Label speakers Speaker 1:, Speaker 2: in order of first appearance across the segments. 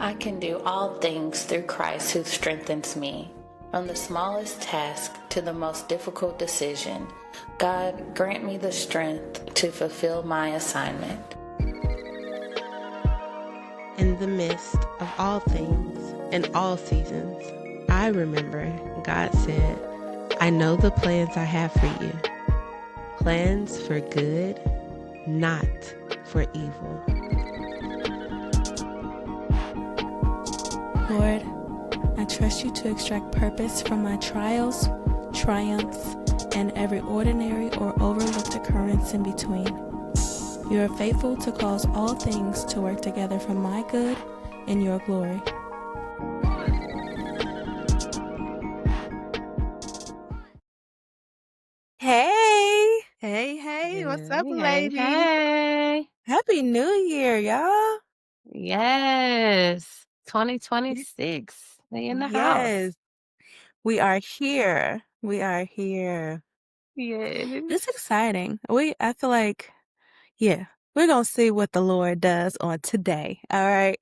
Speaker 1: I can do all things through Christ who strengthens me. From the smallest task to the most difficult decision, God grant me the strength to fulfill my assignment.
Speaker 2: In the midst of all things and all seasons, I remember God said, I know the plans I have for you, plans for good, not for evil.
Speaker 3: Lord, I trust you to extract purpose from my trials, triumphs, and every ordinary or overlooked occurrence in between. You are faithful to cause all things to work together for my good and your glory. Hey! Hey, what's up,
Speaker 4: Hey,
Speaker 3: lady?
Speaker 4: hey.
Speaker 3: Happy New Year, y'all!
Speaker 4: Yes. 2026. They in the house.
Speaker 3: Yes, we are here. We are here. It's
Speaker 4: Yes.
Speaker 3: exciting. I feel like, yeah, we're gonna see what the Lord does on today, all right?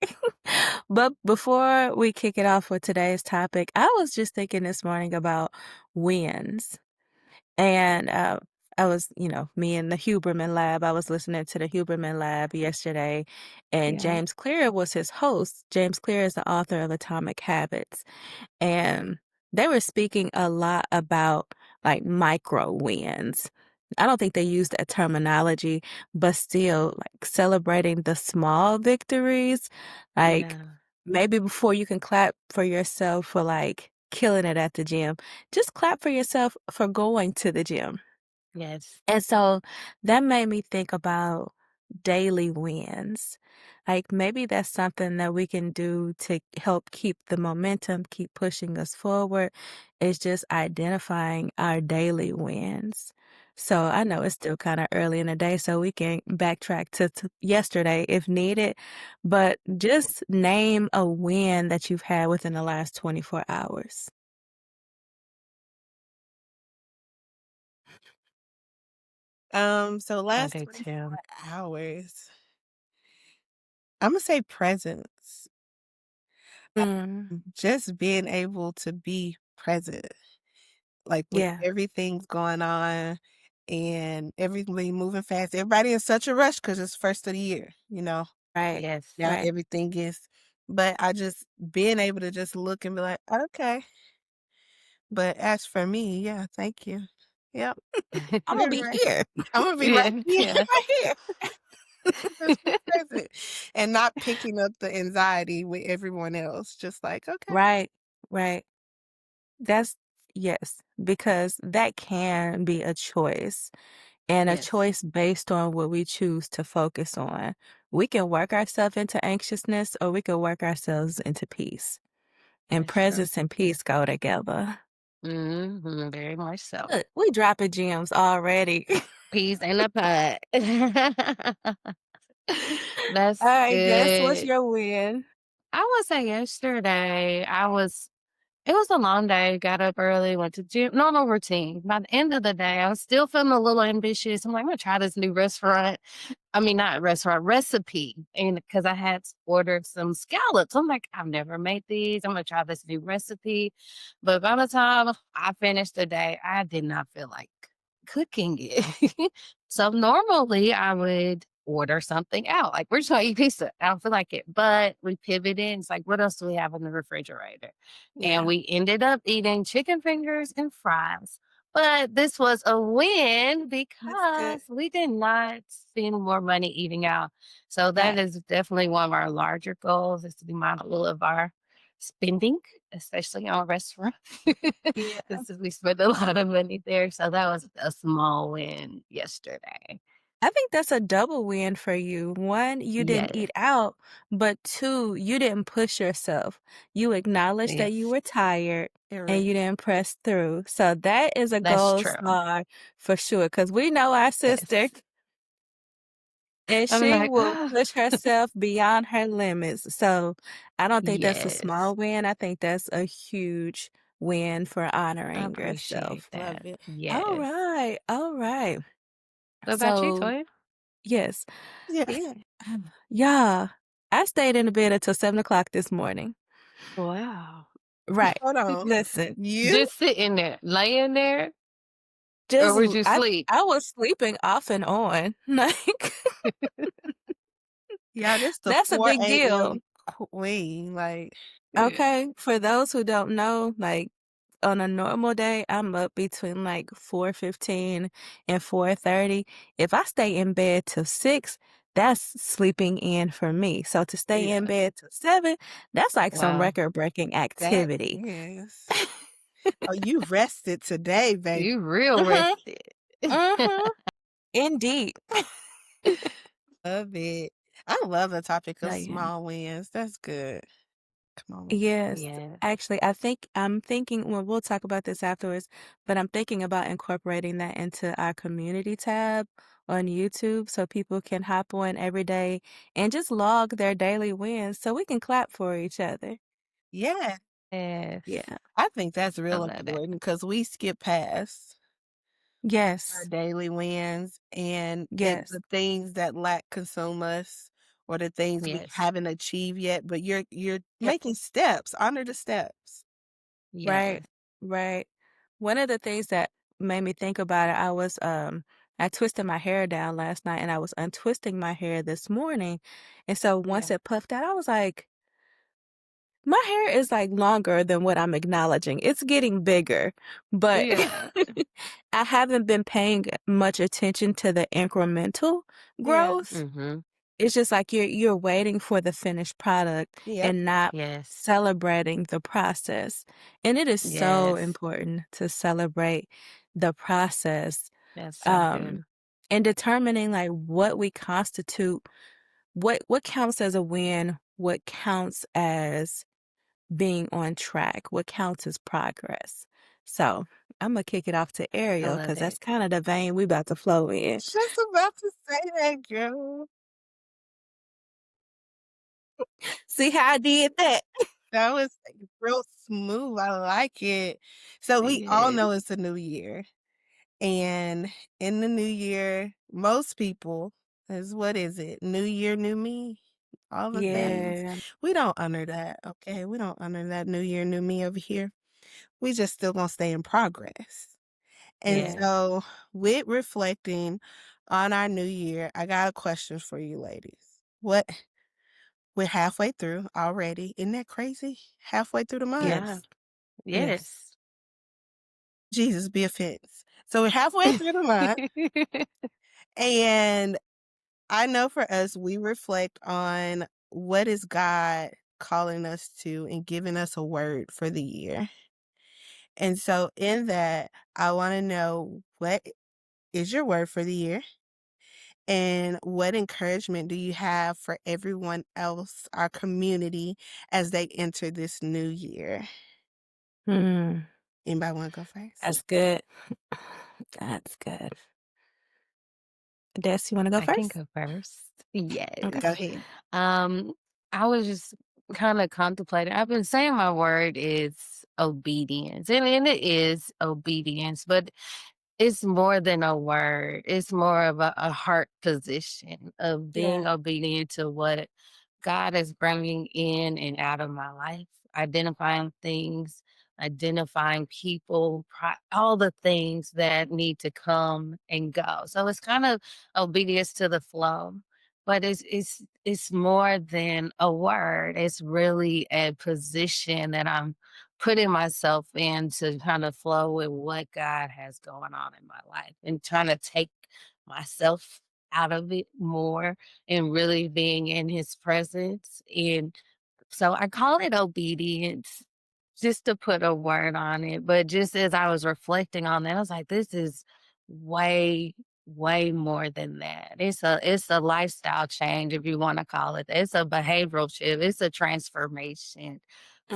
Speaker 3: But before we kick it off with today's topic, I was just thinking this morning about wins. And I was, me in the Huberman Lab, I was listening to the Huberman Lab yesterday, and
Speaker 4: Yeah.
Speaker 3: James Clear was his host. James Clear is the author of Atomic Habits. And they were speaking a lot about like micro wins. I don't think they used that terminology, but still like celebrating the small victories. Like
Speaker 4: Yeah.
Speaker 3: maybe before you can clap for yourself for like killing it at the gym, just clap for yourself for going to the gym.
Speaker 4: Yes.
Speaker 3: And so that made me think about daily wins. Like maybe that's something that we can do to help keep the momentum, keep pushing us forward. It's just identifying our daily wins. So I know it's still kind of early in the day, so we can backtrack to yesterday if needed. But just name a win that you've had within the last 24 hours.
Speaker 2: So
Speaker 4: I
Speaker 2: last
Speaker 4: do
Speaker 2: 24
Speaker 4: too.
Speaker 2: hours, I'm gonna say presence.
Speaker 3: Mm,
Speaker 2: Just being able to be present, like with
Speaker 3: yeah,
Speaker 2: everything's going on and everything moving fast. Everybody in such a rush because it's first of the year.
Speaker 3: right,
Speaker 4: Yes.
Speaker 2: Now
Speaker 3: right.
Speaker 2: everything is, but I just being able to just look and be like, okay. But as for me, yeah, thank you. Yep.
Speaker 3: I'm gonna
Speaker 2: You're
Speaker 3: be
Speaker 2: right.
Speaker 3: here.
Speaker 2: I'm gonna be right
Speaker 4: Yeah.
Speaker 2: here.
Speaker 4: Yeah.
Speaker 3: Right here.
Speaker 2: Just be present and not picking up the anxiety with everyone else. Just like, okay.
Speaker 3: Right, right. That's yes, because that can be a choice and a
Speaker 4: Yes.
Speaker 3: choice based on what we choose to focus on. We can work ourselves into anxiousness or we can work ourselves into peace. And
Speaker 4: That's true.
Speaker 3: presence and peace go together.
Speaker 4: Very much so.
Speaker 3: Look, we dropping gems already.
Speaker 4: Peas in a pod.
Speaker 3: All
Speaker 4: That's
Speaker 3: right, yes, what's
Speaker 4: good.
Speaker 3: your win?
Speaker 4: I would say yesterday it was a long day, got up early, went to gym, normal routine. By the end of the day, I was still feeling a little ambitious. I'm like, I'm gonna try this new restaurant. I mean, not restaurant, recipe. And because I had ordered some scallops. I'm like, I've never made these. I'm gonna try this new recipe. But by the time I finished the day, I did not feel like cooking it. So normally I would order something out. Like, we're just gonna eat pizza. I don't feel like it. But we pivoted. It's like, what else do we have in the refrigerator? And
Speaker 3: Yeah,
Speaker 4: we ended up eating chicken fingers and fries. But this was a win
Speaker 3: that's good.
Speaker 4: because we did not spend more money eating out. So that
Speaker 3: Right.
Speaker 4: is definitely one of our larger goals is to be mindful of our spending, especially on restaurants.
Speaker 3: Yeah.
Speaker 4: Because we spend a lot of money there. So that was a small win yesterday.
Speaker 3: I think that's a double win for you. One, you didn't
Speaker 4: Yes.
Speaker 3: eat out, but two, you didn't push yourself. You acknowledged that you
Speaker 4: Yes.
Speaker 3: were tired
Speaker 2: You're
Speaker 3: and
Speaker 2: right.
Speaker 3: you didn't press through. So that is a
Speaker 4: That's
Speaker 3: gold
Speaker 4: true.
Speaker 3: star for sure. Because we know our sister
Speaker 4: Yes.
Speaker 3: and
Speaker 4: I'm
Speaker 3: she
Speaker 4: like,
Speaker 3: will
Speaker 4: oh,
Speaker 3: push herself beyond her limits. So I don't think that's a
Speaker 4: yes.
Speaker 3: small win. I think that's a huge win for
Speaker 4: I
Speaker 3: honoring
Speaker 4: appreciate
Speaker 3: yourself.
Speaker 2: Love
Speaker 4: that.
Speaker 2: it.
Speaker 3: All
Speaker 4: Yes.
Speaker 3: right. All right.
Speaker 4: What about you,
Speaker 3: So,
Speaker 4: Toya?
Speaker 3: yes.
Speaker 2: Yeah.
Speaker 3: Yeah. Yeah. I stayed in the bed until 7 o'clock this morning.
Speaker 4: Wow.
Speaker 3: Right.
Speaker 2: Hold on.
Speaker 3: Listen,
Speaker 2: You?
Speaker 4: Just sitting there, laying there, or
Speaker 3: just
Speaker 4: was you
Speaker 3: I
Speaker 4: asleep?
Speaker 3: I was sleeping off and on. Like
Speaker 2: Yeah, this the
Speaker 3: that's a
Speaker 2: 4
Speaker 3: big deal.
Speaker 2: a.m. queen. Like,
Speaker 4: Yeah.
Speaker 3: Okay, for those who don't know, like on a normal day, I'm up between like 4:15 and 4:30. If I stay in bed till 6, that's sleeping in for me. So to stay in
Speaker 2: yeah,
Speaker 3: bed till 7, that's like some
Speaker 4: Wow.
Speaker 3: record-breaking
Speaker 2: that
Speaker 3: activity.
Speaker 2: is. Oh, you rested today, baby.
Speaker 4: You real
Speaker 3: Mhm.
Speaker 4: rested.
Speaker 3: Mhm. Indeed.
Speaker 2: Love it. I love the topic
Speaker 3: So
Speaker 2: of
Speaker 3: yeah.
Speaker 2: small wins. That's good. Come on.
Speaker 3: Yes.
Speaker 4: Yes.
Speaker 3: Actually, I'm thinking, well, we'll talk about this afterwards, but I'm thinking about incorporating that into our community tab on YouTube so people can hop on every day and just log their daily wins so we can clap for each other.
Speaker 2: Yeah,
Speaker 4: Yes.
Speaker 3: Yeah.
Speaker 2: I think that's
Speaker 4: I
Speaker 2: real
Speaker 4: love it.
Speaker 2: important because we skip past our
Speaker 3: Yes.
Speaker 2: daily wins and the
Speaker 3: Yes.
Speaker 2: things that lack consume us or the things we
Speaker 4: Yes.
Speaker 2: haven't achieved yet, but you're
Speaker 3: Yep.
Speaker 2: making steps. Honor the steps.
Speaker 3: Right.
Speaker 4: Yes.
Speaker 3: Right. One of the things that made me think about it, I twisted my hair down last night and I was untwisting my hair this morning. And so once
Speaker 4: Yeah.
Speaker 3: it puffed out, I was like, my hair is like longer than what I'm acknowledging. It's getting bigger, but
Speaker 4: Yeah.
Speaker 3: I haven't been paying much attention to the incremental
Speaker 2: Yeah.
Speaker 3: growth.
Speaker 4: Mhm.
Speaker 3: It's just like you're waiting for the finished product
Speaker 2: Yep.
Speaker 3: and not
Speaker 4: Yes.
Speaker 3: celebrating the process. And it is so
Speaker 4: Yes.
Speaker 3: important to celebrate the process,
Speaker 4: That's so
Speaker 3: um,
Speaker 4: good.
Speaker 3: and determining like what we constitute, what counts as a win, what counts as being on track, what counts as progress. So I'm gonna kick it off to
Speaker 4: I
Speaker 3: Ariel
Speaker 4: love
Speaker 3: because
Speaker 4: it.
Speaker 3: that's kind of the vein we about to flow in.
Speaker 2: Just about to say that, girl.
Speaker 3: See how I did that?
Speaker 2: That was real smooth. I like it. So we all
Speaker 4: Yes.
Speaker 2: know it's a new year. And in the new year, most people is what is it? New year, new me. All the things.
Speaker 3: Yeah.
Speaker 2: We don't honor that, okay? We don't honor that new year, new me over here. We just still gonna stay in progress. And
Speaker 3: Yeah.
Speaker 4: Yes.
Speaker 2: so with reflecting on our new year, I got a question for you ladies. We're halfway through already. Isn't that crazy? Halfway through the month.
Speaker 4: Yeah.
Speaker 3: Yes. Yes.
Speaker 4: Yes.
Speaker 2: Jesus be offense. So we're halfway through the month. And I know for us, we reflect on what is God calling us to and giving us a word for the year. And so in that, I want to know what is your word for the year and what encouragement do you have for everyone else, our community, as they enter this new year?
Speaker 3: Mm,
Speaker 2: Anybody want to go first?
Speaker 3: that's good. That's good. Des, you want to go
Speaker 4: I can
Speaker 3: first?
Speaker 4: go first.
Speaker 3: Okay.
Speaker 2: Go
Speaker 4: Yes.
Speaker 2: ahead.
Speaker 4: Um, I was just kind of contemplating. I've been saying my word is obedience, and it is obedience, but it's more than a word. It's more of a heart position of
Speaker 3: Yeah.
Speaker 4: being obedient to what God is bringing in and out of my life, identifying things, identifying people, all the things that need to come and go. So it's kind of obedience to the flow, but it's more than a word. It's really a position that I'm putting myself in to kind of flow with what God has going on in my life and trying to take myself out of it more and really being in his presence. And so I call it obedience just to put a word on it. But just as I was reflecting on that, I was like, this is way, way more than that. It's a lifestyle change, if you want to call it. It's a behavioral shift. It's a transformation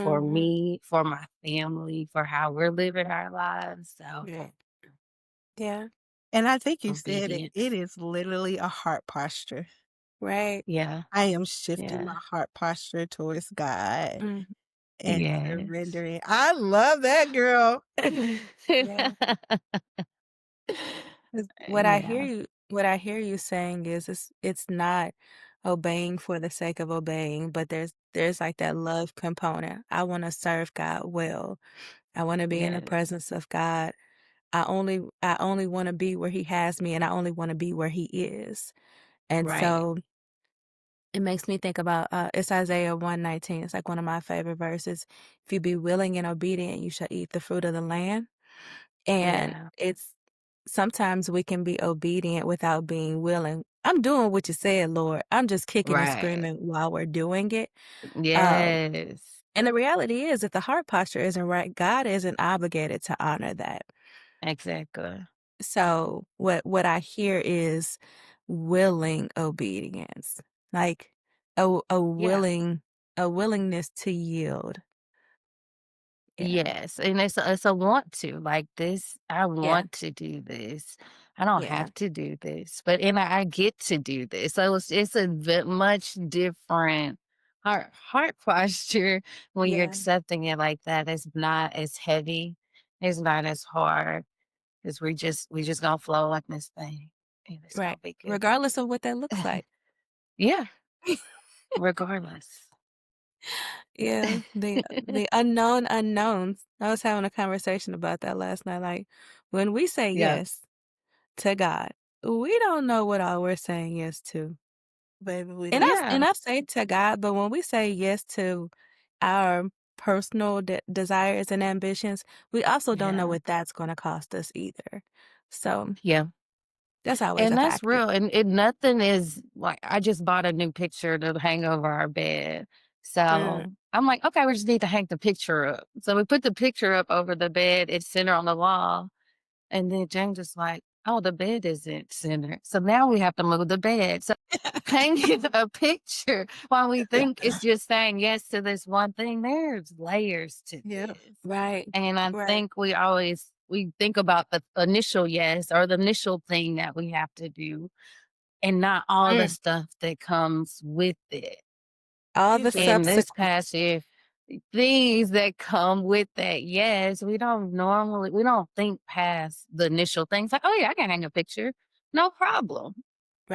Speaker 4: for
Speaker 3: Hmm.
Speaker 4: me, for my family, for how we're living our lives. So
Speaker 3: Yeah. Yeah.
Speaker 2: And I think you said it. It
Speaker 4: obedience.
Speaker 2: is literally a heart posture.
Speaker 3: Right.
Speaker 4: Yeah.
Speaker 2: I am shifting
Speaker 4: Yeah.
Speaker 2: my heart posture towards God
Speaker 3: Mm,
Speaker 2: and
Speaker 4: Yes.
Speaker 2: surrendering. I love that, girl.
Speaker 3: yeah. 'Cause what I hear
Speaker 4: Yeah.
Speaker 3: you saying is it's not obeying for the sake of obeying, but there's like that love component. I want to serve God well. I want to be in the
Speaker 4: Yes.
Speaker 3: presence of God. I only want to be where he has me, and I only want to be where he is. And
Speaker 4: Right.
Speaker 3: so it makes me think about it's Isaiah 119. It's like one of my favorite verses. If you be willing and obedient, you shall eat the fruit of the land. And
Speaker 4: Yeah.
Speaker 3: it's sometimes we can be obedient without being willing. I'm doing what you said, Lord. I'm just kicking and
Speaker 4: Right.
Speaker 3: screaming while we're doing it. Um,
Speaker 4: Yes.
Speaker 3: and the reality is, if the heart posture isn't right, God isn't obligated to honor that.
Speaker 4: Exactly.
Speaker 3: So what I hear is willing obedience, like a
Speaker 4: Yeah.
Speaker 3: willingness to yield. Yeah,
Speaker 4: Yes, and it's a want to, like, this I
Speaker 3: yeah,
Speaker 4: want to do this. I don't
Speaker 3: yeah,
Speaker 4: have to do this, but I get to do this. So it's a much different heart posture when you're
Speaker 3: yeah.
Speaker 4: accepting it like that. It's not as heavy. It's not as hard. 'Cause we just gonna flow like this thing, and it's
Speaker 3: Right.
Speaker 4: gonna be good.
Speaker 3: Regardless of what that looks like.
Speaker 4: Yeah, regardless.
Speaker 3: Yeah, the unknown unknowns. I was having a conversation about that last night. Like when we say
Speaker 2: Yeah,
Speaker 3: yes to God, we don't know what all we're saying yes to.
Speaker 2: baby, we
Speaker 3: And I
Speaker 2: don't.
Speaker 4: Yeah,
Speaker 3: and I say to God, but when we say yes to our personal desires and ambitions, we also don't know
Speaker 4: yeah.
Speaker 3: what that's going to cost us either. So
Speaker 4: Yeah.
Speaker 3: that's always a
Speaker 4: And that's
Speaker 3: factor.
Speaker 4: real, and nothing is like I just bought a new picture to hang over our bed.
Speaker 3: Mm.
Speaker 4: So, I'm like, "Okay, we just need to hang the picture up." So we put the picture up over the bed, it's centered on the wall, and then James is like, "Oh, the bed isn't centered." So now we have to move the bed. So hanging a picture while we think it's just saying yes to this one thing, there's layers to
Speaker 2: Yeah.
Speaker 4: this.
Speaker 3: Right.
Speaker 4: And I
Speaker 3: Right.
Speaker 4: think we think about the initial yes or the initial thing that we have to do and not all the
Speaker 3: Mm.
Speaker 4: stuff that comes with it.
Speaker 3: All
Speaker 2: You
Speaker 3: the
Speaker 2: just
Speaker 4: In this
Speaker 3: subsequent.
Speaker 4: passage, things that come with that yes, we don't think past the initial things like, oh yeah, I can hang a picture. No problem.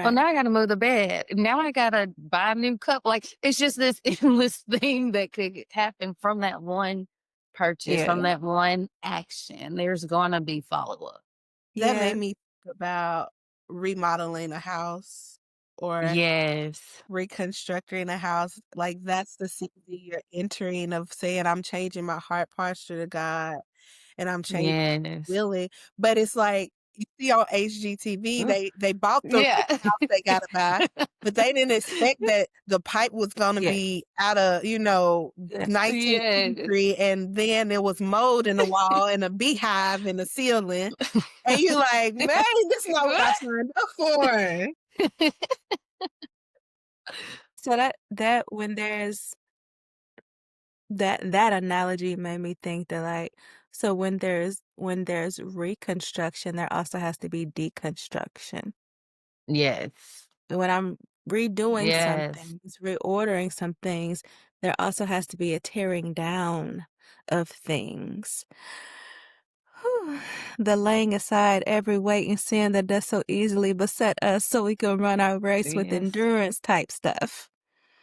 Speaker 4: Oh,
Speaker 3: Right.
Speaker 4: now I gotta move the bed. Now I gotta buy a new cup. Like it's just this endless thing that could happen from that one purchase,
Speaker 3: Yeah.
Speaker 4: from that one action. There's gonna be follow up.
Speaker 2: that made
Speaker 3: Yeah.
Speaker 2: me think about remodeling a house or
Speaker 4: Yes.
Speaker 2: reconstructing a house. Like that's the season you're entering of saying, I'm changing my heart posture to God and I'm changing
Speaker 4: Yes.
Speaker 2: willing. But it's like you see on HGTV,
Speaker 4: Ugh.
Speaker 2: they bought the
Speaker 4: Yeah.
Speaker 2: house they gotta buy, but they didn't expect that the pipe was gonna
Speaker 3: Yes.
Speaker 2: be out of,
Speaker 3: Yeah.
Speaker 2: 19th
Speaker 4: Yes.
Speaker 2: century, and then there was mold in the wall and a beehive in the ceiling. And you're like, man, this is not what I signed up for.
Speaker 3: So that when there's that analogy made me think that like so when there's reconstruction, there also has to be deconstruction.
Speaker 4: Yes.
Speaker 3: When I'm redoing some
Speaker 4: Yes.
Speaker 3: things, reordering some things, there also has to be a tearing down of things. Whew. The laying aside every weight and sin that does so easily beset us so we can run our race with
Speaker 4: Yes.
Speaker 3: endurance type stuff.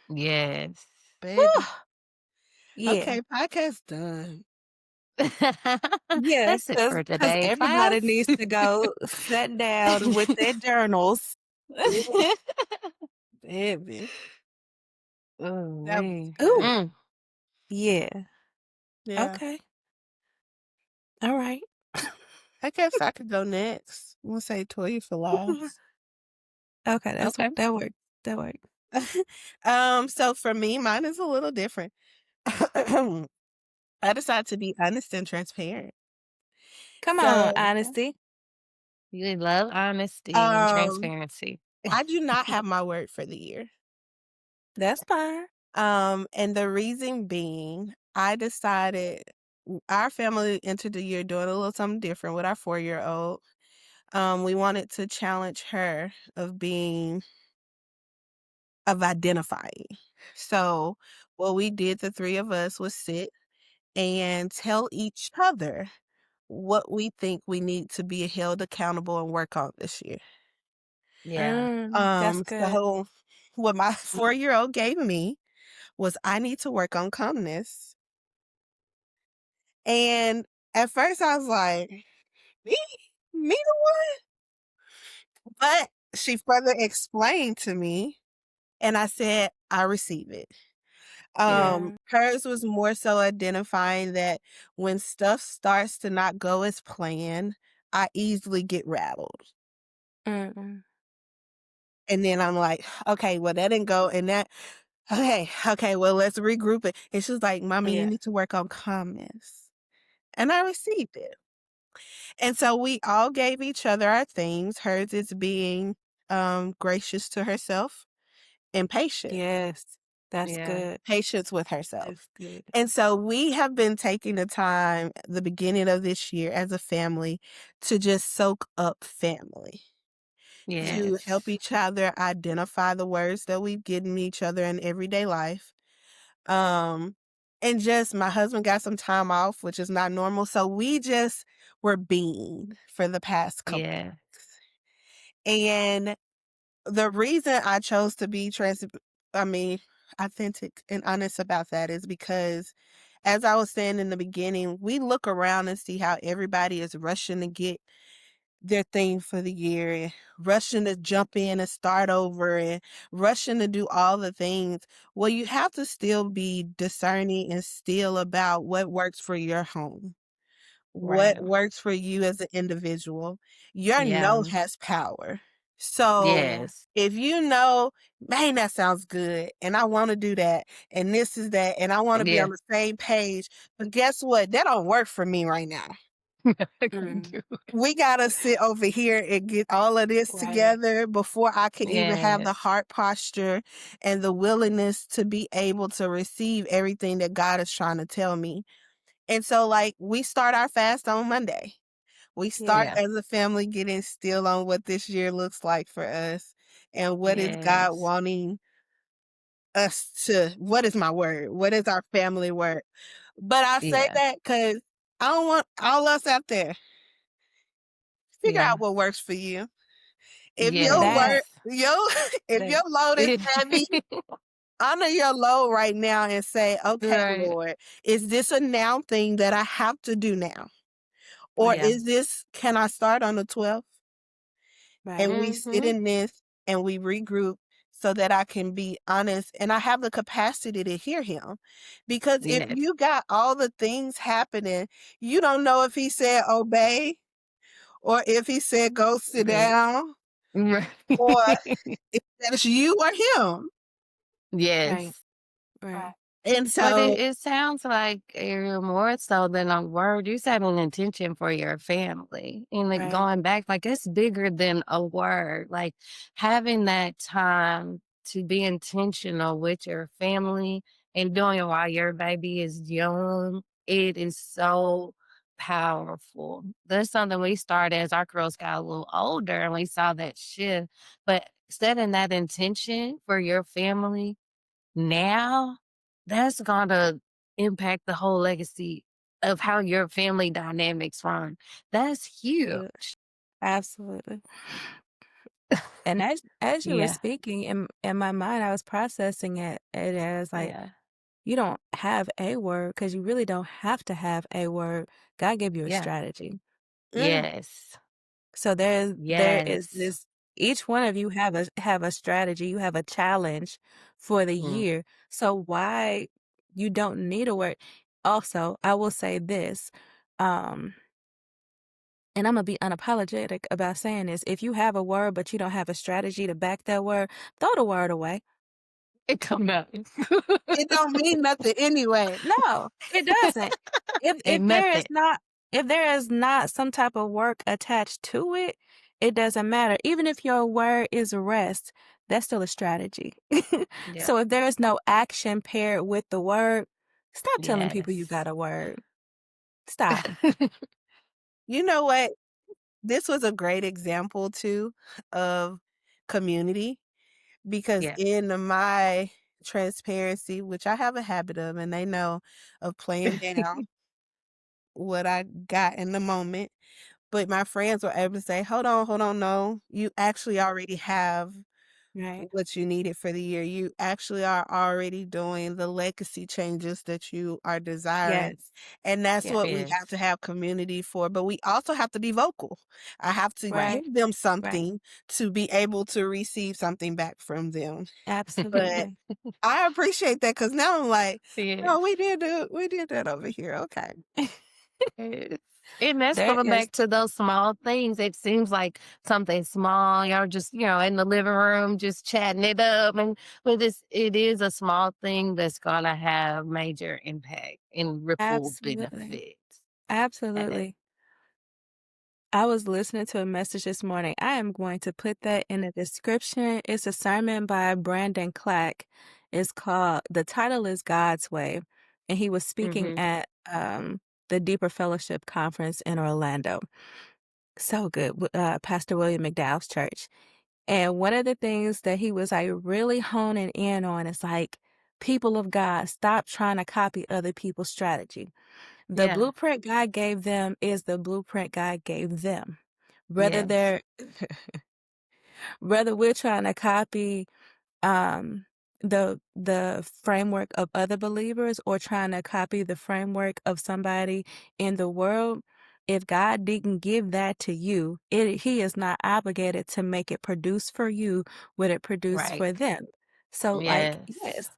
Speaker 4: Yes.
Speaker 2: Baby.
Speaker 3: Whew. Yeah.
Speaker 2: Okay, podcast done.
Speaker 3: Yeah,
Speaker 4: That's it
Speaker 3: cause
Speaker 4: for
Speaker 3: cause
Speaker 4: today,
Speaker 3: everybody
Speaker 4: class.
Speaker 3: needs to go sit down with their journals.
Speaker 2: Baby.
Speaker 4: Oh,
Speaker 2: That was
Speaker 4: man.
Speaker 3: Ooh,
Speaker 2: good.
Speaker 4: Mm.
Speaker 3: yeah.
Speaker 2: Yeah.
Speaker 3: Okay. All right.
Speaker 2: I guess I could go next. I'm gonna say Toya for last.
Speaker 3: Okay,
Speaker 4: Okay.
Speaker 3: that worked. That worked.
Speaker 2: So for me, mine is a little different. I decided to be honest and transparent.
Speaker 3: Come on,
Speaker 2: So,
Speaker 3: honesty.
Speaker 4: We love honesty and
Speaker 2: um,
Speaker 4: transparency.
Speaker 2: I do not have my word for the year.
Speaker 3: That's fine.
Speaker 2: And the reason being, I decided our family entered the year doing a little something different with our 4-year-old. We wanted to challenge her of identifying. So what we did, the three of us, was sit and tell each other what we think we need to be held accountable and work on this year.
Speaker 4: Yeah.
Speaker 3: That's good.
Speaker 2: So what my 4-year-old gave me was I need to work on calmness. And at first I was like, me? Me the one? But she further explained to me and I said, I receive it.
Speaker 3: Yeah.
Speaker 2: Hers was more so identifying that when stuff starts to not go as planned, I easily get rattled.
Speaker 3: Mm-mm.
Speaker 2: And then I'm like, okay, well, that didn't go. And that, okay, well, let's regroup it. And she's like, Mommy, you
Speaker 3: Yeah.
Speaker 2: need to work on calmness. And I received it. And so we all gave each other our things. Hers is being gracious to herself and patient,
Speaker 3: Yes. That's
Speaker 4: Yeah.
Speaker 3: good.
Speaker 2: patience with herself.
Speaker 3: That's good.
Speaker 2: And so we have been taking the time, the beginning of this year as a family, to just soak up family, to help
Speaker 4: Yes.
Speaker 2: each other identify the words that we've given each other in everyday life. Um, and just my husband got some time off, which is not normal. So we just were being for the past couple
Speaker 4: Yeah.
Speaker 2: weeks. And the reason I chose to be I mean, authentic and honest about that is because, as I was saying in the beginning, we look around and see how everybody is rushing to get their thing for the year and rushing to jump in and start over and rushing to do all the things. Well, you have to still be discerning and still about what works for your home, what
Speaker 4: Right.
Speaker 2: works for you as an individual. Your
Speaker 4: Yeah.
Speaker 2: no has power. So
Speaker 4: Yes.
Speaker 2: if you know, man, that sounds good, and I want to do that, and this is that, and I want to be
Speaker 4: Yeah.
Speaker 2: on the same page, but guess what? That don't work for me right now.
Speaker 3: Mm.
Speaker 2: We gotta sit over here and get all of this
Speaker 3: Right.
Speaker 2: together before I can even have the
Speaker 4: Yes.
Speaker 2: heart posture and the willingness to be able to receive everything that God is trying to tell me. And so, like, we start our fast on Monday. We start
Speaker 3: Yeah.
Speaker 4: Yeah.
Speaker 2: as a family getting still on what this year looks like for us and what is God
Speaker 4: Yes.
Speaker 2: wanting us to, what is my word? What is our family word? But I say
Speaker 4: Yeah.
Speaker 2: that because I don't want all us out there, figure
Speaker 4: Yeah.
Speaker 2: out what works for you. If your
Speaker 3: That
Speaker 2: work,
Speaker 4: Yes.
Speaker 2: if
Speaker 3: that
Speaker 2: your load is heavy, honor your load right now and say, okay,
Speaker 4: Right.
Speaker 2: Lord, is this a now thing that I have to do now? Or
Speaker 3: right.
Speaker 4: Yeah.
Speaker 2: is this, can I start on the 12th?
Speaker 3: Right.
Speaker 2: And we sit
Speaker 4: Mhm.
Speaker 2: in this and we regroup so that I can be honest and I have the capacity to hear him. Because if
Speaker 4: Yes.
Speaker 2: you got all the things happening, you don't know if he said obey or if he said go sit
Speaker 3: Good.
Speaker 2: down
Speaker 4: Right.
Speaker 2: or if that's you or him.
Speaker 3: Right.
Speaker 4: Yes.
Speaker 3: Right.
Speaker 2: And
Speaker 4: But
Speaker 2: so,
Speaker 4: it sounds like more so than a word. You set an intention for your family. And like
Speaker 3: Right.
Speaker 4: going back, like it's bigger than a word. Like having that time to be intentional with your family and doing it while your baby is young, it is so powerful. That's something we started as our girls got a little older and we saw that shift. But setting that intention for your family now, that's gonna impact the whole legacy of how your family dynamics run. That's huge.
Speaker 3: Absolutely. And as you were
Speaker 4: Yeah,
Speaker 3: speaking, in my mind, I was processing it as like
Speaker 4: yeah,
Speaker 3: you don't have a word because you really don't have to have a word. God gave you a
Speaker 4: yeah.
Speaker 3: strategy.
Speaker 2: mm,
Speaker 4: Yes,
Speaker 3: So there is
Speaker 4: yes.
Speaker 3: this each one of you have a strategy, you have a challenge for the
Speaker 4: Mm.
Speaker 3: year. So why you don't need a word. Also, I will say this, um, and I'm gonna be unapologetic about saying this. If you have a word but you don't have a strategy to back that word, throw the word away.
Speaker 4: It come out.
Speaker 2: it don't mean nothing anyway.
Speaker 3: No, it doesn't. If if
Speaker 4: Ain't
Speaker 3: there is
Speaker 4: nothing.
Speaker 3: not if there is not some type of work attached to it, it doesn't matter. Even if your word is rest, that's still a strategy.
Speaker 4: Yeah.
Speaker 3: So if there is no action paired with the word, stop telling people you
Speaker 4: Yes.
Speaker 3: got a word. Stop.
Speaker 2: You know what? This was a great example too of community because
Speaker 4: Yeah.
Speaker 2: in my transparency, which I have a habit of, and they know of playing down what I got in the moment, but my friends were able to say, hold on, no, you actually already have
Speaker 3: Right.
Speaker 2: what you needed for the year. You actually are already doing the legacy changes that you are desiring.
Speaker 3: Yes.
Speaker 2: And that's
Speaker 3: Yes.
Speaker 2: what we have
Speaker 4: Yes.
Speaker 2: to have community for. But we also have to be vocal. I have to
Speaker 3: Right.
Speaker 2: give them
Speaker 3: Right.
Speaker 2: something to be able to receive something back from them. But
Speaker 3: Absolutely.
Speaker 2: I appreciate that because now I'm like,
Speaker 4: Yes.
Speaker 2: oh, we did that over here. Okay.
Speaker 4: Yes. And that's
Speaker 3: There
Speaker 4: going
Speaker 3: is
Speaker 4: back to those small things. It seems like something small. Y'all just, in the living room, just chatting it up. But it is a small thing that's gonna have major impact and ripple
Speaker 3: absolutely.
Speaker 4: benefits. Eh,
Speaker 3: Absolutely. I was listening to a message this morning. I am going to put that in the description. It's a sermon by Brandon Clack. The title is God's Way. And he was speaking
Speaker 4: Mhm.
Speaker 3: at the Deeper Fellowship Conference in Orlando. So good. Pastor William McDowell's church. And one of the things that he was like really honing in on is like, people of God, stop trying to copy other people's strategy. The
Speaker 4: Yeah.
Speaker 3: blueprint God gave them is the blueprint God gave them. Whether
Speaker 4: Yes.
Speaker 3: they're whether we're trying to copy um the framework of other believers or trying to copy the framework of somebody in the world, if God didn't give that to you, he is not obligated to make it produce for you what it produced
Speaker 4: Right.
Speaker 3: for them. So like,
Speaker 4: Yes.
Speaker 3: yes,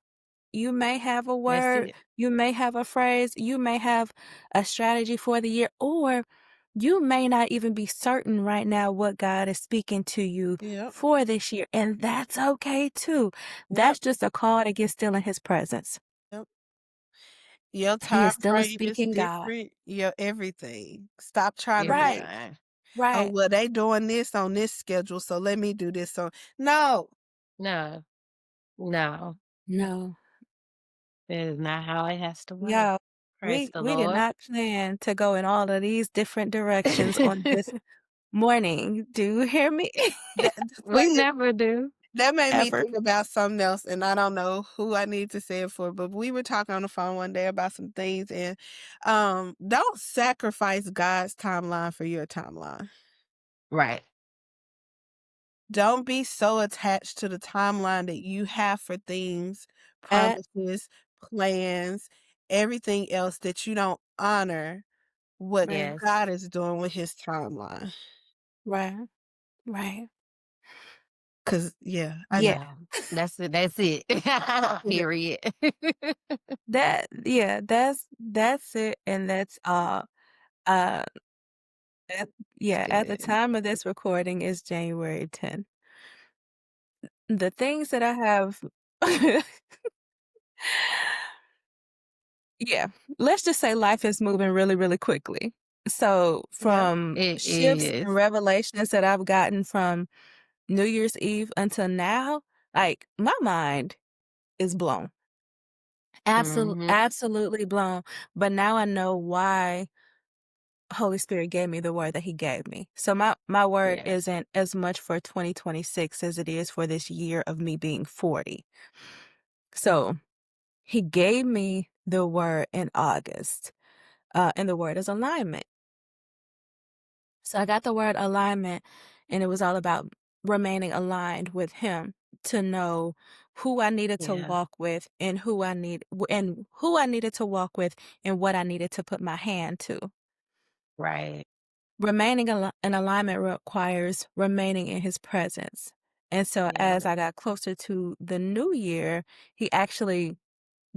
Speaker 3: you may have a
Speaker 4: That's
Speaker 3: word,
Speaker 4: it.
Speaker 3: you may have a phrase, you may have a strategy for the year, or you may not even be certain right now what God is speaking to you
Speaker 2: Yep.
Speaker 3: for this year. And that's okay too.
Speaker 2: Yep.
Speaker 3: That's just a call to get still in his presence.
Speaker 2: Yep. Your
Speaker 3: He is
Speaker 2: time
Speaker 3: still a
Speaker 2: frame is
Speaker 3: speaking God.
Speaker 2: different. Your everything. Stop trying to be,
Speaker 3: Right,
Speaker 4: Everything.
Speaker 2: oh,
Speaker 3: right.
Speaker 2: well, they doing this on this schedule, so let me do this on. No.
Speaker 4: No. No.
Speaker 3: No.
Speaker 4: That is not how it has to work.
Speaker 3: Yo,
Speaker 4: Praise the
Speaker 3: we did
Speaker 4: Lord.
Speaker 3: not plan to go in all of these different directions on this morning. Do you hear me?
Speaker 2: That,
Speaker 4: We never do.
Speaker 2: that made me
Speaker 3: Ever.
Speaker 2: think about something else, and I don't know who I need to say it for, but we were talking on the phone one day about some things, and don't sacrifice God's timeline for your timeline.
Speaker 4: Right.
Speaker 2: Don't be so attached to the timeline that you have for things,
Speaker 3: At
Speaker 2: promises, plans, everything else that you don't honor what
Speaker 3: right,
Speaker 2: God
Speaker 4: Yes.
Speaker 2: is doing with his timeline.
Speaker 3: right, right.
Speaker 2: 'Cause yeah, I
Speaker 3: Yeah.
Speaker 2: just
Speaker 4: No. That's it. That's it. Period.
Speaker 3: That's it, and that's all. Uh, at,
Speaker 4: It's
Speaker 3: yeah, at the
Speaker 4: good.
Speaker 3: time of this recording is January 10th. The things that I have, yeah, let's just say life is moving really, really quickly. So
Speaker 2: yep,
Speaker 3: from
Speaker 4: It
Speaker 3: shifts and
Speaker 4: is.
Speaker 3: revelations that I've gotten from New Year's Eve until now, like my mind is blown.
Speaker 4: Mhm.
Speaker 3: Absolutely blown. But now I know why Holy Spirit gave me the word that he gave me. So my word
Speaker 4: Yes.
Speaker 3: isn't as much for 2026 as it is for this year of me being 40. So he gave me the word in August. And the word is alignment. So I got the word alignment, and it was all about remaining aligned with him to know who I needed to
Speaker 4: Yeah.
Speaker 3: walk with and who I needed to walk with and what I needed to put my hand to.
Speaker 4: Right.
Speaker 3: Remaining in alignment requires remaining in his presence. And so
Speaker 4: Yeah.
Speaker 3: as I got closer to the new year, he actually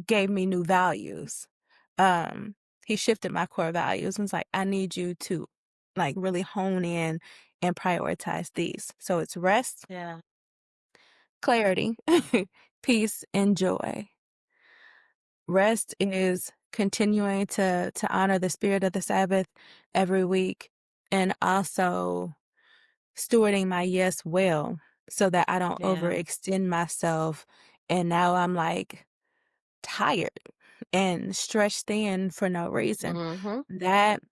Speaker 3: gave me new values. Um, he shifted my core values and was like, I need you to like really hone in and prioritize these. So it's rest,
Speaker 4: Yeah.
Speaker 3: clarity, peace, and joy. Rest is continuing to honor the spirit of the Sabbath every week and also stewarding my yes well so that I don't
Speaker 4: Yeah.
Speaker 3: overextend myself. And now I'm like tired and stretched thin for no reason.
Speaker 4: Mhm.
Speaker 3: That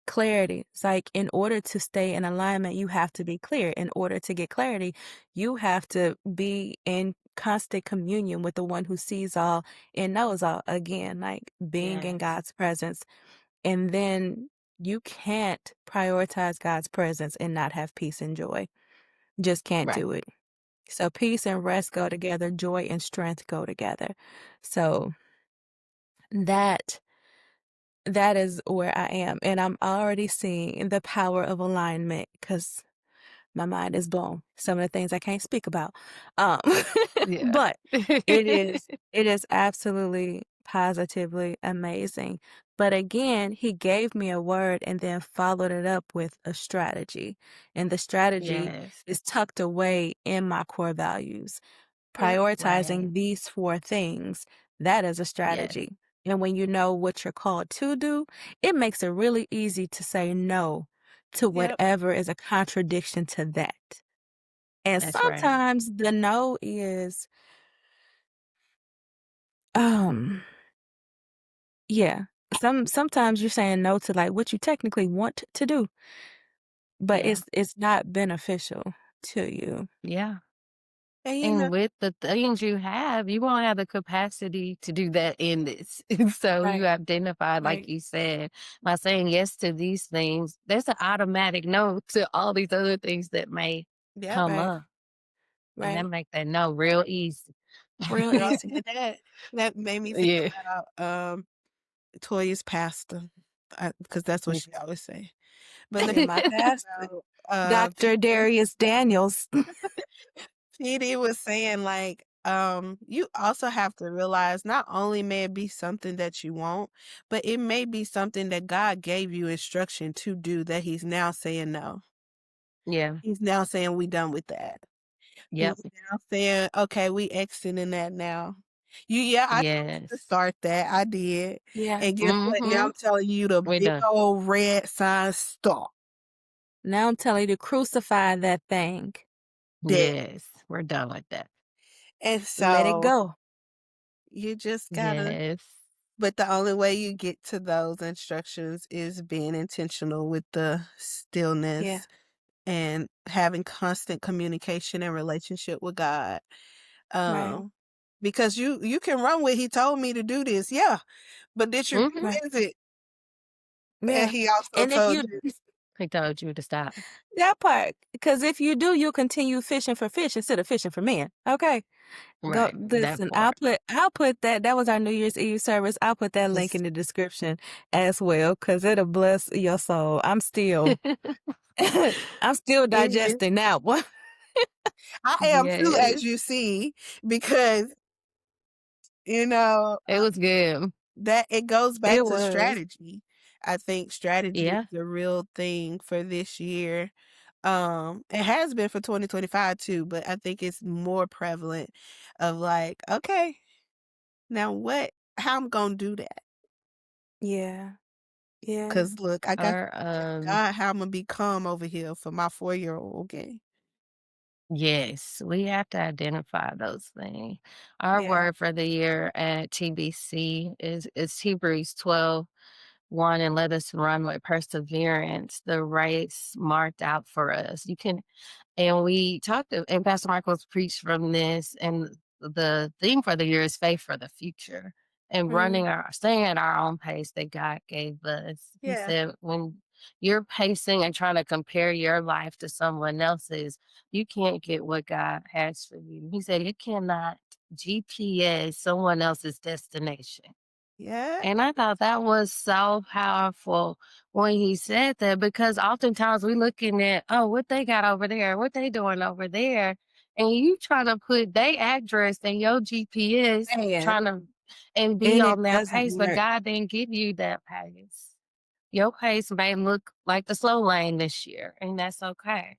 Speaker 3: clarity, it's like in order to stay in alignment, you have to be clear. In order to get clarity, you have to be in constant communion with the one who sees all and knows all. Again, like being in
Speaker 4: Yes.
Speaker 3: God's presence. And then you can't prioritize God's presence and not have peace and joy. Just can't
Speaker 4: Right.
Speaker 3: do it. So peace and rest go together, joy and strength go together. So that that is where I am, and I'm already seeing the power of alignment because my mind is blown. Some of the things I can't speak about. Um,
Speaker 4: Yeah.
Speaker 3: but it is absolutely positively amazing. But again, he gave me a word and then followed it up with a strategy. And the strategy
Speaker 4: Yes.
Speaker 3: is tucked away in my core values.
Speaker 5: Yep.
Speaker 4: Right.
Speaker 3: Prioritizing these 4 things, that is a
Speaker 4: Yes.
Speaker 3: strategy. And when you know what you're called to do, it makes it really easy to say no to
Speaker 5: Yep.
Speaker 3: whatever is a contradiction to that. And
Speaker 4: That's right.
Speaker 3: sometimes the no is, um, yeah. Sometimes you're saying no to like what you technically want to do, but
Speaker 4: Yeah.
Speaker 3: it's not beneficial to you.
Speaker 4: Yeah.
Speaker 5: And
Speaker 4: And with the things you have, you won't have the capacity to do that in this. So you
Speaker 3: Right.
Speaker 4: identified, like
Speaker 3: Right.
Speaker 4: you said, by saying yes to these things, there's an automatic no to all these other things that may
Speaker 5: yep.
Speaker 4: come
Speaker 3: Right.
Speaker 4: up. And that
Speaker 3: Right.
Speaker 4: make that no real easy.
Speaker 3: Real
Speaker 5: Girl,
Speaker 3: easy.
Speaker 5: and that made me think
Speaker 4: Yeah.
Speaker 5: about Toya's pastor, because that's what she always say. But let
Speaker 3: Yeah,
Speaker 5: me
Speaker 3: my
Speaker 5: tell you
Speaker 3: pastor,
Speaker 5: about
Speaker 3: Dr. Dharius Daniels.
Speaker 5: PD was saying like you also have to realize not only may it be something that you want, but it may be something that God gave you instruction to do that he's now saying no.
Speaker 4: Yeah.
Speaker 5: He's now saying we done with that.
Speaker 4: Yep.
Speaker 5: He's now saying, okay, we exiting that now. I told you to
Speaker 4: Yes.
Speaker 5: start that. I did.
Speaker 3: Yeah.
Speaker 5: And guess what? Now
Speaker 4: Mm-hmm.
Speaker 5: I'm telling you the
Speaker 4: We're
Speaker 5: big
Speaker 4: done.
Speaker 5: old red sign stop.
Speaker 3: Now I'm telling you to crucify that thing.
Speaker 5: Dead.
Speaker 4: Yes. We're done with that.
Speaker 5: And
Speaker 3: Let it
Speaker 5: so
Speaker 3: go.
Speaker 5: you just gotta,
Speaker 4: Yes.
Speaker 5: but the only way you get to those instructions is being intentional with the
Speaker 3: Yeah.
Speaker 5: stillness and having constant communication and relationship with God.
Speaker 3: Right.
Speaker 5: Because you can run with he told me to do this, yeah. But did you
Speaker 4: Mm-hmm.
Speaker 3: Right.
Speaker 5: is it? And
Speaker 3: Yeah.
Speaker 5: he also
Speaker 3: And if
Speaker 5: told
Speaker 3: you
Speaker 5: you,
Speaker 4: He told you to stop.
Speaker 3: that part, because if you do, you'll continue fishing for fish instead of fishing for men. Okay. Go
Speaker 4: Right. That
Speaker 3: listen,
Speaker 4: part.
Speaker 3: I'll put that was our New Year's Eve service. I'll put that link
Speaker 5: "Listen,
Speaker 3: in the description as well, because it'll bless your soul. I'm still I'm still
Speaker 5: it,
Speaker 3: digesting that one.
Speaker 5: I am too,
Speaker 4: Yes.
Speaker 5: as you see, because you know
Speaker 4: It was good.
Speaker 5: that it goes back
Speaker 3: It
Speaker 5: to
Speaker 3: was.
Speaker 5: strategy. I think strategy
Speaker 4: Yeah.
Speaker 5: is a real thing for this year. It has been for 2025 too, but I think it's more prevalent of like, okay, now how I'm gonna do that?
Speaker 3: Yeah. Yeah.
Speaker 5: Cause look, I got to
Speaker 4: Our
Speaker 5: tell God how I'm gonna be calm over here for my 4-year-old. Okay.
Speaker 4: yes, we have to identify those things. Our
Speaker 3: Yeah.
Speaker 4: word for the year at TBC is Hebrews 12:1, and let us run with perseverance the race marked out for us. You can And we talked, and Pastor Michael's preached from this, and the theme for the year is faith for the future and
Speaker 3: Mm,
Speaker 4: staying at our own pace that God gave us. He
Speaker 5: Yeah.
Speaker 4: said, when you're pacing and trying to compare your life to someone else's, you can't get what God has for you. He said, you cannot GPS someone else's destination.
Speaker 5: Yeah.
Speaker 4: And I thought that was so powerful when he said that, because oftentimes we looking at, oh, what they got over there, what they doing over there. And you trying to put their address in your GPS,
Speaker 5: Man.
Speaker 4: trying to and be
Speaker 3: and it
Speaker 4: on their
Speaker 3: doesn't
Speaker 4: pace, but
Speaker 3: work.
Speaker 4: God didn't give you that pace. Your pace may look like the slow lane this year, and that's okay.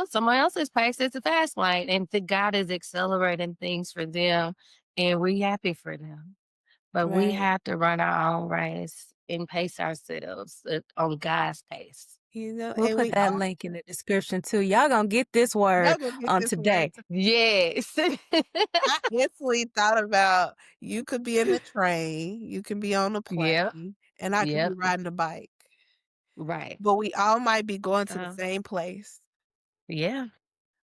Speaker 4: Someone else's pace is the fast lane, and God is accelerating things for them, and we happy for them. But we
Speaker 3: Right.
Speaker 4: have to run our own race and pace ourselves on God's pace.
Speaker 3: We'll
Speaker 5: And
Speaker 3: put
Speaker 5: we
Speaker 3: that
Speaker 5: all
Speaker 3: link in the description too. Y'all gonna get this word
Speaker 5: y'all gonna get
Speaker 3: on
Speaker 5: this word.
Speaker 3: today.
Speaker 4: Yes.
Speaker 5: I instantly thought about you could be in the train, you can be on the
Speaker 4: Yep.
Speaker 5: plane, and I could be
Speaker 4: Yep.
Speaker 5: riding a bike.
Speaker 4: Right.
Speaker 5: But we all might be going to the
Speaker 4: Uh,
Speaker 5: same place,
Speaker 4: yeah.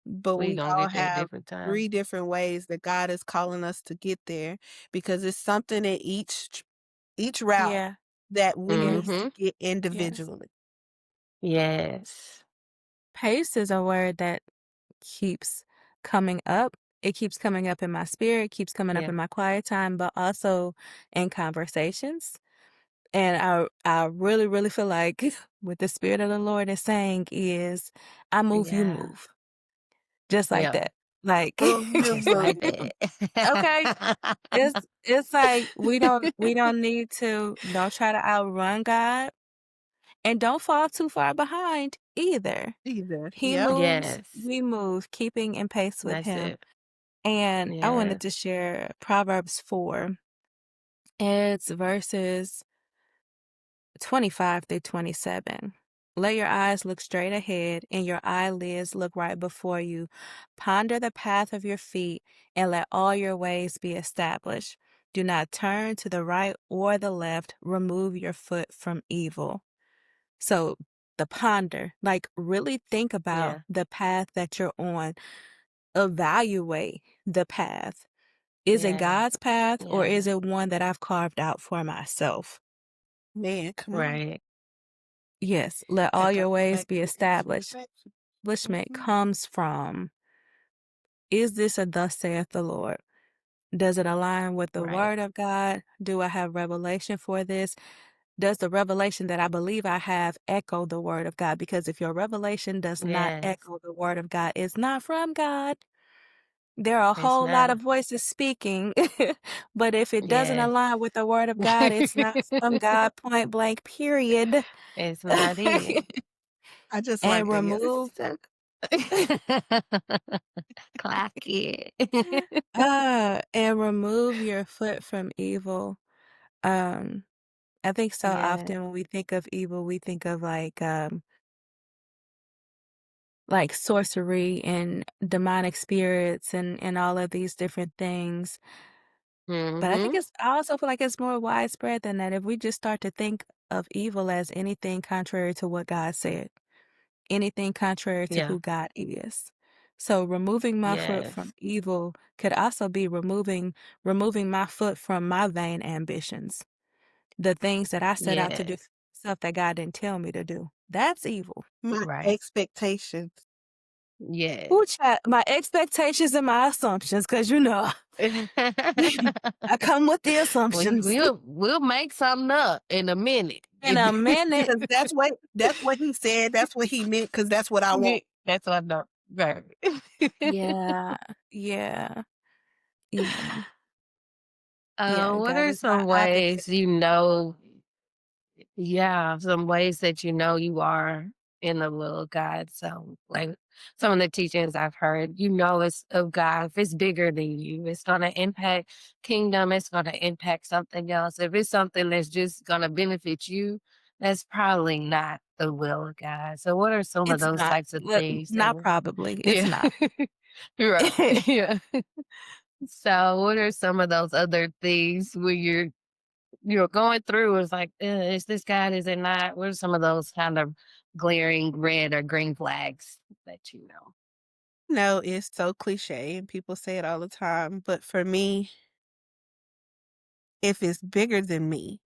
Speaker 5: but
Speaker 4: We
Speaker 5: we
Speaker 4: gonna
Speaker 5: all
Speaker 4: get there at
Speaker 5: have
Speaker 4: different time.
Speaker 5: 3 different ways that God is calling us to get there because it's something in each route
Speaker 3: Yeah.
Speaker 5: that we need
Speaker 3: Yes.
Speaker 5: to
Speaker 4: Mm-hmm.
Speaker 5: get
Speaker 3: Yes.
Speaker 5: individually.
Speaker 4: Yes.
Speaker 3: Pace is a word that keeps coming up. It keeps coming up in my spirit, keeps coming up
Speaker 4: Yeah.
Speaker 3: in my quiet time, but also in conversations. And I really, really feel like what the Spirit of the Lord is saying is, I move, you
Speaker 4: Yeah.
Speaker 3: move. Just like
Speaker 4: Yeah.
Speaker 3: that. Like,
Speaker 5: Move, you
Speaker 4: Just
Speaker 5: move.
Speaker 4: like that.
Speaker 3: okay. It's like we don't need to don't try to outrun God and don't fall too far behind either.
Speaker 5: Either.
Speaker 3: He
Speaker 5: Yep.
Speaker 3: moves,
Speaker 4: Yes.
Speaker 3: we move, keeping in pace with
Speaker 4: That's
Speaker 3: him.
Speaker 4: it.
Speaker 3: And I
Speaker 4: Yeah.
Speaker 3: wanted to share Proverbs 4. It's verses 25 through 27. Let your eyes look straight ahead and your eyelids look right before you. Ponder the path of your feet and let all your ways be established. Do not turn to the right or the left. Remove your foot from evil. So, the ponder, like really think about
Speaker 4: Yeah.
Speaker 3: the path that you're on. Evaluate the path. Is it
Speaker 4: Yeah.
Speaker 3: God's path or
Speaker 4: Yeah.
Speaker 3: is it one that I've carved out for myself?
Speaker 5: Man, come on.
Speaker 4: Right.
Speaker 3: Yes, let all
Speaker 5: That
Speaker 3: your
Speaker 5: goes
Speaker 3: ways
Speaker 5: back
Speaker 3: be
Speaker 5: to
Speaker 3: established.
Speaker 5: perfection.
Speaker 3: Establishment
Speaker 5: Mhm.
Speaker 3: comes from, is this a thus saith the Lord? Does it align with the
Speaker 4: Right.
Speaker 3: word of God? Do I have revelation for this? Does the revelation that I believe I have echo the word of God? Because if your revelation does not
Speaker 4: Yes.
Speaker 3: echo the word of God, it's not from God. There are a
Speaker 4: It's
Speaker 3: whole lot
Speaker 4: not.
Speaker 3: of voices speaking, but if it doesn't
Speaker 4: Yes.
Speaker 3: align with the word of God, it's not from God, point blank, period.
Speaker 4: It's not it.
Speaker 5: I just like
Speaker 3: And
Speaker 5: that. Yes.
Speaker 3: remove
Speaker 4: So Clacky.
Speaker 3: and remove your foot from evil. Um, I think so
Speaker 4: Yeah.
Speaker 3: often when we think of evil, we think of like sorcery and demonic spirits and all of these different things. But I think
Speaker 4: Mhm.
Speaker 3: I also feel like it's more widespread than that if we just start to think of evil as anything contrary to what God said, anything contrary to
Speaker 4: Yeah.
Speaker 3: who God is. So removing my foot
Speaker 4: Yes.
Speaker 3: from evil could also be removing my foot from my vain ambitions. The things that I set out to do,
Speaker 4: Yes.
Speaker 3: stuff that God didn't tell me to do. That's evil.
Speaker 5: My
Speaker 4: Right.
Speaker 5: expectations.
Speaker 4: Yes.
Speaker 3: Ooh, child, my expectations and my assumptions, because I come with the
Speaker 4: we
Speaker 3: assumptions.
Speaker 4: we'll make something up in a minute.
Speaker 3: In a minute.
Speaker 5: Because that's what he said. That's what he meant. Because that's what I want.
Speaker 4: That's what I know. Right.
Speaker 3: Yeah, yeah, yeah, yeah.
Speaker 4: What
Speaker 3: God
Speaker 4: are
Speaker 3: is my
Speaker 4: some
Speaker 3: advocate.
Speaker 4: ways yeah, some ways that you know you are in the will of God? So, like some of the teachings I've heard, you know it's of God. If it's bigger than you, it's going to impact kingdom, it's going to impact something else. If it's something that's just going to benefit you, that's probably not the will of God. So, what are some of
Speaker 3: It's
Speaker 4: those
Speaker 3: not.
Speaker 4: types of
Speaker 3: Look,
Speaker 4: things that
Speaker 3: not
Speaker 4: were,
Speaker 3: probably. It's
Speaker 4: yeah,
Speaker 3: not.
Speaker 4: right, yeah. So, what are some of those other things where you're going through? It's like, is this God? Is it not? What are some of those kind of glaring red or green flags that you know?
Speaker 5: No, it's so cliche, and people say it all the time. But for me, if it's bigger than me,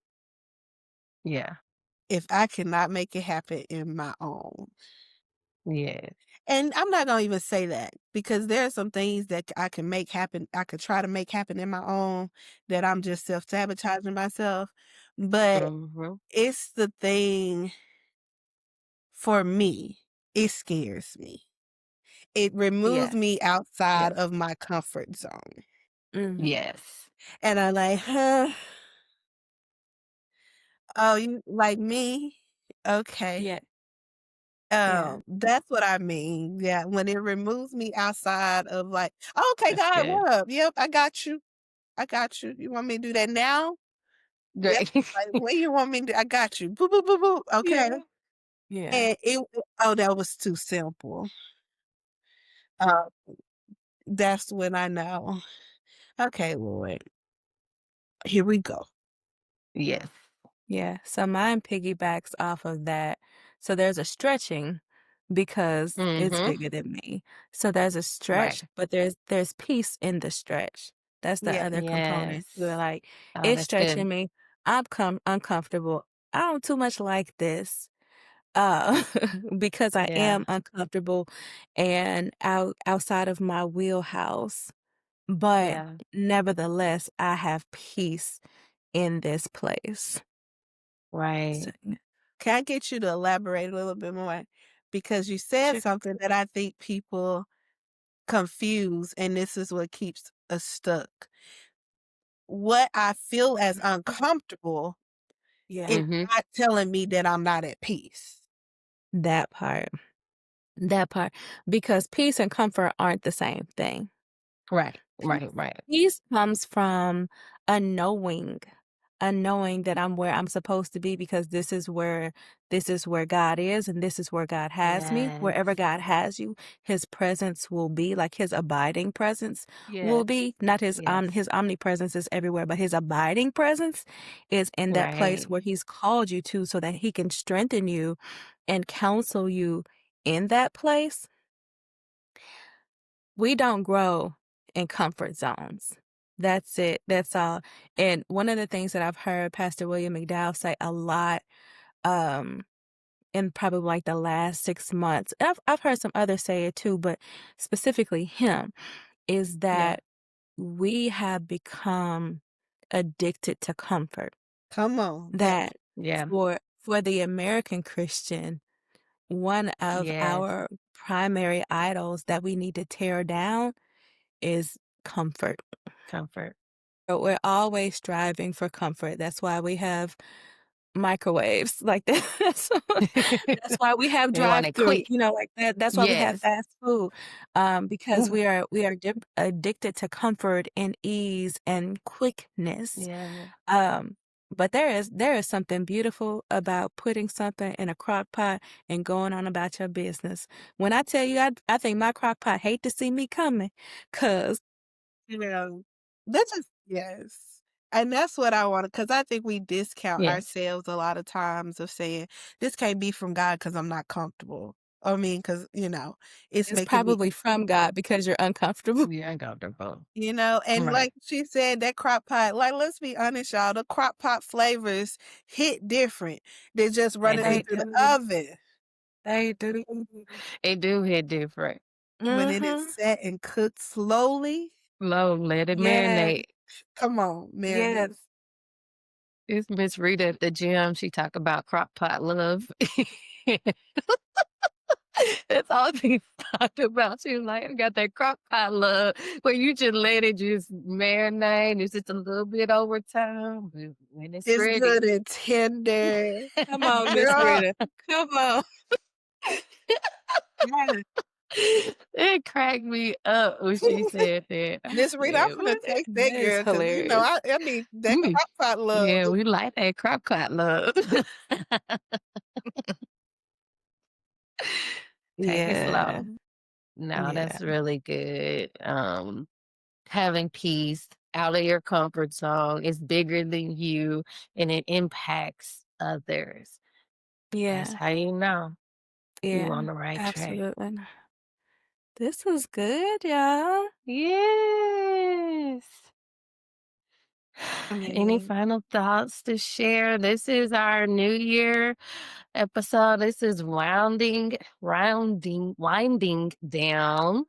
Speaker 4: Yeah.
Speaker 5: if I cannot make it happen in my own,
Speaker 4: Yeah.
Speaker 5: and I'm not gonna even say that because there are some things that I can make happen. I could try to make happen in my own that I'm just self sabotaging myself. But
Speaker 4: Hmm.
Speaker 5: it's the thing for me. It scares me. It removes
Speaker 3: Yeah.
Speaker 5: me outside
Speaker 3: Yes.
Speaker 5: of my comfort zone,
Speaker 3: Mhm.
Speaker 4: Yes.
Speaker 5: and I'm like, huh. Oh, you like me? Okay.
Speaker 3: Yeah. Yeah.
Speaker 5: That's what I mean. Yeah, when it removes me outside of like, okay,
Speaker 4: That's
Speaker 5: God,
Speaker 4: good.
Speaker 5: what up? Yep, I got you. I got you. You want me to do that now? Yep.
Speaker 4: Great.
Speaker 5: Like, when you want me to? I got you. Boo, boo, boo, boo. Okay.
Speaker 4: Yeah.
Speaker 3: Yeah.
Speaker 5: And that was too simple. Uh, that's when I know. Okay, Lord, here we go.
Speaker 4: Yes.
Speaker 3: Yeah. So mine piggybacks off of that. So there's a stretching because it's
Speaker 4: Hmm.
Speaker 3: bigger than me. So there's a
Speaker 4: Right.
Speaker 3: stretch, but there's peace in the stretch. That's the
Speaker 5: Yeah.
Speaker 3: other component. We're
Speaker 4: Yes.
Speaker 3: like,
Speaker 4: Oh,
Speaker 3: it's
Speaker 4: that's good.
Speaker 3: stretching me. I'm uncomfortable. I don't too much like this. uh, because I
Speaker 4: Yeah.
Speaker 3: am uncomfortable and outside of my wheelhouse. But
Speaker 4: Yeah.
Speaker 3: nevertheless, I have peace in this place. So,
Speaker 4: Right.
Speaker 5: Can I get you to elaborate a little bit more? Because you said
Speaker 3: sure.
Speaker 5: something that I think people confuse, and this is what keeps us stuck. What I feel as uncomfortable
Speaker 3: Yeah,
Speaker 5: is
Speaker 4: Mhm.
Speaker 5: not telling me that I'm not at peace.
Speaker 3: that part. That part. Because peace and comfort aren't the same thing.
Speaker 4: Right.
Speaker 3: Peace
Speaker 4: Right. Right.
Speaker 3: peace comes from a knowing a knowing that I'm where I'm supposed to be because this is where God is and this is where God has me.
Speaker 4: Yes.
Speaker 3: Wherever God has you, his presence will be, like his abiding presence will
Speaker 4: Yes.
Speaker 3: be, not
Speaker 4: Yes.
Speaker 3: his omnipresence is everywhere, but his abiding presence is in that place
Speaker 4: Right.
Speaker 3: where he's called you to so that he can strengthen you and counsel you in that place. We don't grow in comfort zones. That's it. That's all. And one of the things that I've heard Pastor William McDowell say a lot, um, in probably like the last 6 months, and I've heard some others say it too, but specifically him, is
Speaker 4: Yeah.
Speaker 3: that we have become addicted to comfort.
Speaker 5: Come on, that
Speaker 3: That
Speaker 4: Yeah.
Speaker 3: for the American Christian, one of
Speaker 4: Yes.
Speaker 3: our primary idols that we need to tear down is comfort.
Speaker 4: Comfort.
Speaker 3: So we're always striving for comfort. That's why we have microwaves like that. That's why we have
Speaker 4: They want it
Speaker 3: drive-through,
Speaker 4: quick.
Speaker 3: like that. That's why we have
Speaker 4: Yes.
Speaker 3: fast food, because we are addicted to comfort and ease and quickness.
Speaker 4: Yeah.
Speaker 3: Um, but there is something beautiful about putting something in a crock pot and going on about your business. When I tell you, I think my crock pot hate to see me coming, 'cause
Speaker 5: you know, that's just yes. And that's what I want because I think we discount
Speaker 4: Yes.
Speaker 5: ourselves a lot of times of saying, this can't be from God because I'm not comfortable. I mean, because, it's
Speaker 3: it's
Speaker 5: making me,
Speaker 3: probably from God because you're uncomfortable.
Speaker 4: Yeah, uncomfortable.
Speaker 5: and
Speaker 4: Right.
Speaker 5: like she said, that crock pot, like, let's be honest, y'all, the crock pot flavors hit different than just
Speaker 4: They
Speaker 5: running
Speaker 4: do.
Speaker 3: They
Speaker 5: into the
Speaker 3: do.
Speaker 5: oven.
Speaker 3: They do.
Speaker 4: It do hit different.
Speaker 5: When it is
Speaker 3: Mhm.
Speaker 5: set and cooked slowly,
Speaker 4: Low, let it
Speaker 3: Yes,
Speaker 4: marinate.
Speaker 5: come on, marinate.
Speaker 3: yes.
Speaker 4: It's Miss Rita at the gym. She talk about crock pot love. That's all she talked about. She was like, I got that crock pot love where you just let it just marinate. It's just a little bit over time. But when it's
Speaker 5: It's
Speaker 4: ready.
Speaker 5: good and tender.
Speaker 3: Come on, Miss
Speaker 5: Girl,
Speaker 3: Rita. Come on.
Speaker 5: yes.
Speaker 4: It cracked me up when she said that. I
Speaker 5: Miss Rita, I'm
Speaker 4: said,
Speaker 5: gonna
Speaker 4: what?
Speaker 5: take that
Speaker 3: That is
Speaker 5: girl because
Speaker 3: hilarious.
Speaker 5: I need that
Speaker 4: Mm,
Speaker 5: crock pot love.
Speaker 4: yeah, we like that crock pot love. Take it
Speaker 3: Yeah,
Speaker 4: slow. No,
Speaker 3: yeah,
Speaker 4: that's really good. Having peace out of your comfort zone is bigger than you and it impacts others. That's
Speaker 3: yeah,
Speaker 4: how you know you on
Speaker 3: yeah,
Speaker 4: the right track.
Speaker 3: absolutely. This was good, y'all.
Speaker 4: Yes. Any
Speaker 5: Yeah.
Speaker 4: final thoughts to share? This is our New Year episode. This is winding down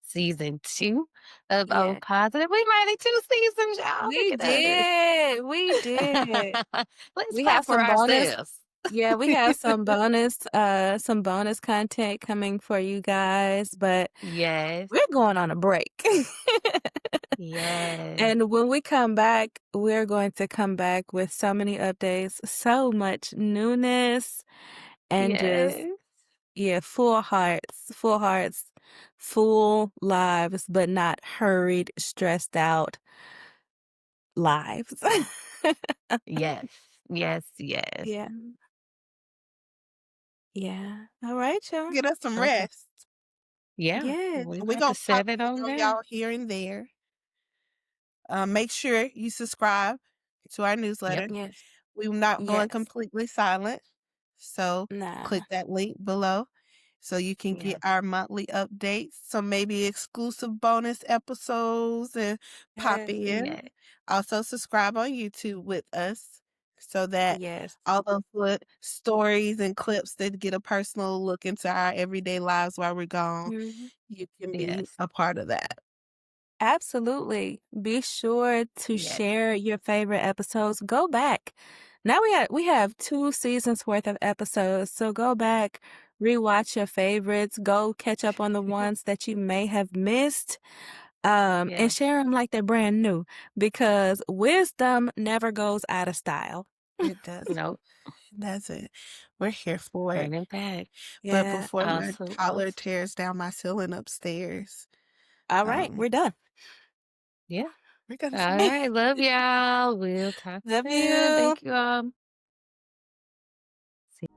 Speaker 4: season 2 of O
Speaker 3: Yeah,
Speaker 4: Positive. We made it 2 seasons, y'all. Look
Speaker 3: we
Speaker 4: at us.
Speaker 3: did. We did.
Speaker 4: Let's
Speaker 3: We have
Speaker 4: clap for
Speaker 3: some bonus.
Speaker 4: ourselves.
Speaker 3: Yeah, we have some bonus content coming for you guys, but
Speaker 4: Yes.
Speaker 3: we're going on a break.
Speaker 4: Yes.
Speaker 3: And when we come back, we're going to come back with so many updates, so much newness, and just,
Speaker 4: Yes.
Speaker 3: yeah, full hearts, full lives, but not hurried, stressed out lives.
Speaker 4: Yes. Yes. Yes.
Speaker 3: Yeah, yeah. All right, y'all.
Speaker 5: Get us some
Speaker 4: Okay.
Speaker 5: rest.
Speaker 4: Yeah.
Speaker 3: Yes.
Speaker 4: We
Speaker 5: We're
Speaker 4: about to
Speaker 5: gonna pop
Speaker 4: set it
Speaker 5: in
Speaker 4: on
Speaker 5: on
Speaker 4: down.
Speaker 5: y'all here and there. Make sure you subscribe to our
Speaker 4: Yep.
Speaker 5: newsletter.
Speaker 3: Yes.
Speaker 5: We're not going
Speaker 3: Yes.
Speaker 5: completely silent. So click
Speaker 3: Nah.
Speaker 5: that link below so you can
Speaker 4: Yeah.
Speaker 5: get our monthly updates, some maybe exclusive bonus episodes and pop
Speaker 3: Yes.
Speaker 5: in.
Speaker 4: Yes.
Speaker 5: Also subscribe on YouTube with us so that
Speaker 3: Yes.
Speaker 5: all those stories and clips that get a personal look into our everyday lives while we're gone,
Speaker 3: Mhm.
Speaker 5: you can be
Speaker 4: Yes.
Speaker 5: a part of that.
Speaker 3: Absolutely. Be sure to
Speaker 5: Yes.
Speaker 3: share your favorite episodes. Go back. Now we have 2 seasons worth of episodes. So go back, rewatch your favorites, go catch up on the ones that you may have missed. And
Speaker 4: Yes.
Speaker 3: share them like they're brand new because wisdom never goes out of style.
Speaker 5: It does.
Speaker 4: Nope.
Speaker 5: It doesn't. We're here for it.
Speaker 4: Bring it back.
Speaker 5: But
Speaker 3: Yeah.
Speaker 5: before my
Speaker 4: Awesome.
Speaker 5: toddler tears down my ceiling upstairs,
Speaker 3: All right,
Speaker 5: um,
Speaker 3: we're done.
Speaker 4: Yeah.
Speaker 5: we're gonna
Speaker 4: All
Speaker 5: say
Speaker 4: right. Love y'all. We'll talk
Speaker 3: Love
Speaker 4: soon.
Speaker 3: you.
Speaker 4: Thank you all. See